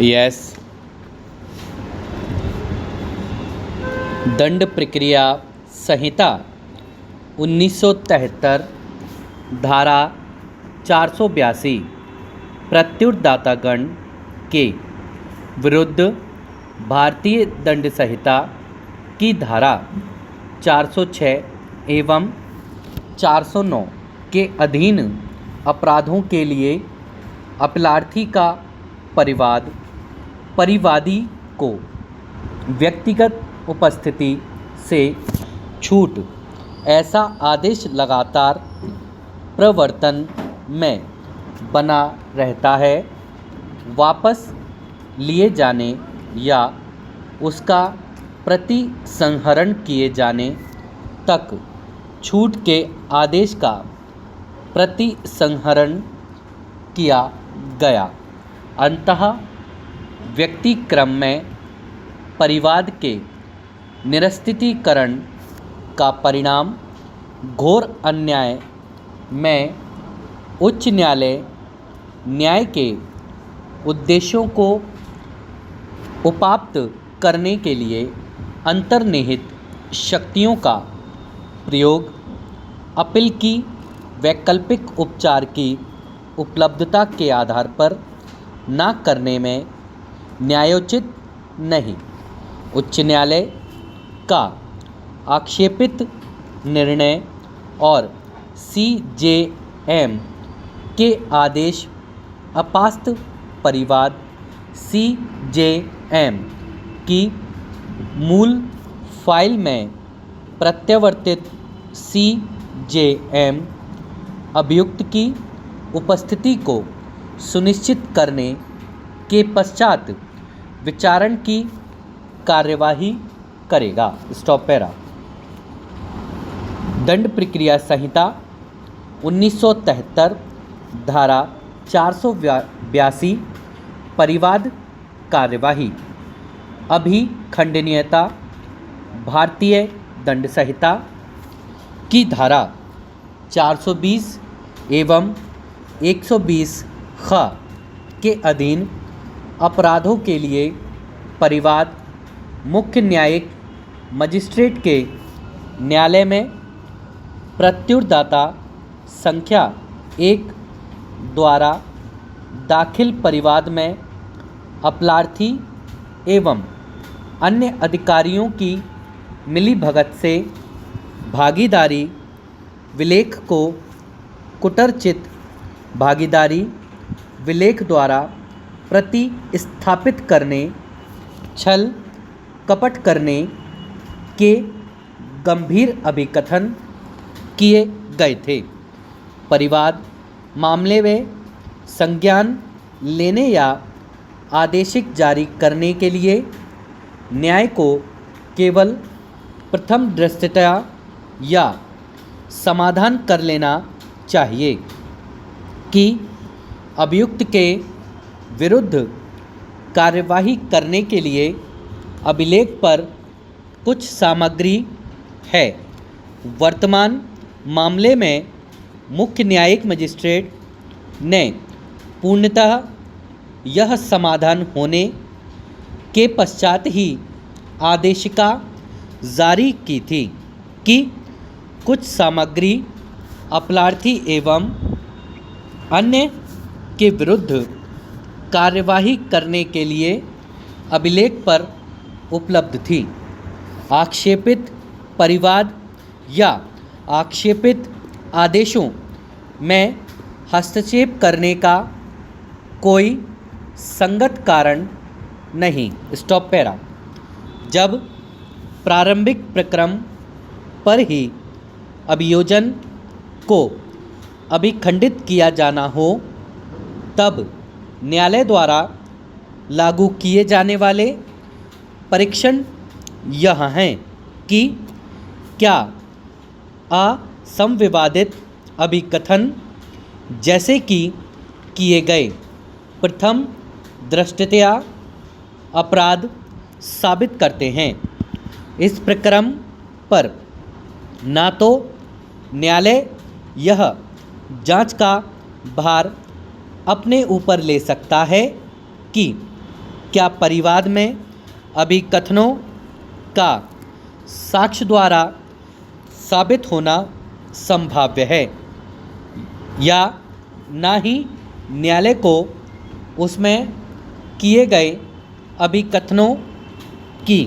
Yes. दंड प्रक्रिया संहिता 1973 धारा 482 प्रत्युत्तरदातागण के विरुद्ध भारतीय दंड संहिता की धारा 406 एवं 409 के अधीन अपराधों के लिए अपराधी का परिवादी को व्यक्तिगत उपस्थिति से छूट ऐसा आदेश लगातार प्रवर्तन में बना रहता है। वापस लिए जाने या उसका प्रतिसंहरण किए जाने तक छूट के आदेश का प्रतिसंहरण किया गया। अंततः व्यक्तिक्रम में परिवाद के निरस्तीकरण का परिणाम घोर अन्याय में उच्च न्यायालय न्याय के उद्देश्यों को उपात्त करने के लिए अंतर्निहित शक्तियों का प्रयोग अपील की वैकल्पिक उपचार की उपलब्धता के आधार पर न करने में न्यायोचित नहीं। उच्च न्यायालय का आक्षेपित निर्णय और CJM के आदेश अपास्त परिवाद CJM की मूल फाइल में प्रत्यावर्तित CJM अभियुक्त की उपस्थिति को सुनिश्चित करने के पश्चात विचारण की कार्यवाही करेगा। Stop para. दंड प्रक्रिया संहिता 1973 धारा 482 परिवाद कार्यवाही अभिखंडनीयता भारतीय दंड संहिता की धारा 420 एवं 120 ख के अधीन अपराधों के लिए परिवाद मुख्य न्यायिक मजिस्ट्रेट के न्यायालय में प्रत्युत्तरदाता संख्या 1 द्वारा दाखिल परिवाद में अपराधी एवं अन्य अधिकारियों की मिलीभगत से भागीदारी विलेख को कुटरचित भागीदारी विलेख द्वारा प्रतिस्थापित करने छल कपट करने के गंभीर अभिकथन किए गए थे। परिवाद मामले में संज्ञान लेने या आदेशिक जारी करने के लिए न्याय को केवल प्रथम दृष्टया या समाधान कर लेना चाहिए कि अभियुक्त के विरुद्ध कार्यवाही करने के लिए अभिलेख पर कुछ सामग्री है। वर्तमान मामले में मुख्य न्यायिक मजिस्ट्रेट ने पूर्णतः यह समाधान होने के पश्चात ही आदेशिका जारी की थी कि कुछ सामग्री अपराधी एवं अन्य के विरुद्ध कार्यवाही करने के लिए अभिलेख पर उपलब्ध थी। आक्षेपित परिवाद या आक्षेपित आदेशों में हस्तक्षेप करने का कोई संगत कारण नहीं। Stop para. जब प्रारंभिक प्रक्रम पर ही अभियोजन को अभिखंडित किया जाना हो तब न्यायालय द्वारा लागू किए जाने वाले परीक्षण यह हैं कि क्या असंविवादित अभिकथन जैसे कि किए गए प्रथम दृष्टया अपराध साबित करते हैं। इस प्रक्रम पर ना तो न्यायालय यह जांच का भार अपने ऊपर ले सकता है कि क्या परिवाद में अभिकथनों का साक्ष्य द्वारा साबित होना संभाव्य है, या ना ही न्यायालय को उसमें किए गए अभिकथनों की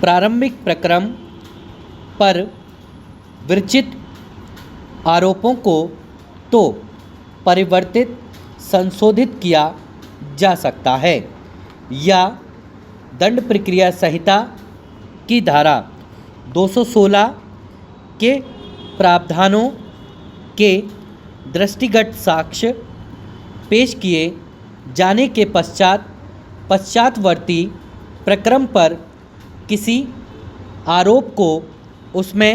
प्रारंभिक प्रक्रम पर विरचित आरोपों को तो परिवर्तित संशोधित किया जा सकता है, या दंड प्रक्रिया संहिता की धारा 216 के प्रावधानों के दृष्टिगत साक्ष्य पेश किए जाने के पश्चातवर्ती प्रक्रम पर किसी आरोप को उसमें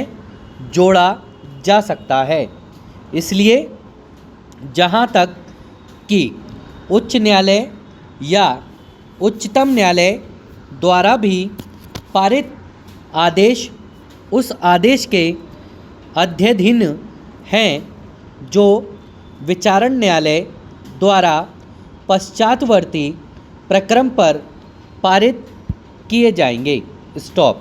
जोड़ा जा सकता है। इसलिए जहाँ तक कि उच्च न्यायालय या उच्चतम न्यायालय द्वारा भी पारित आदेश उस आदेश के अध्ययन हैं जो विचारण न्यायालय द्वारा पश्चातवर्ती प्रक्रम पर पारित किए जाएंगे। स्टॉप।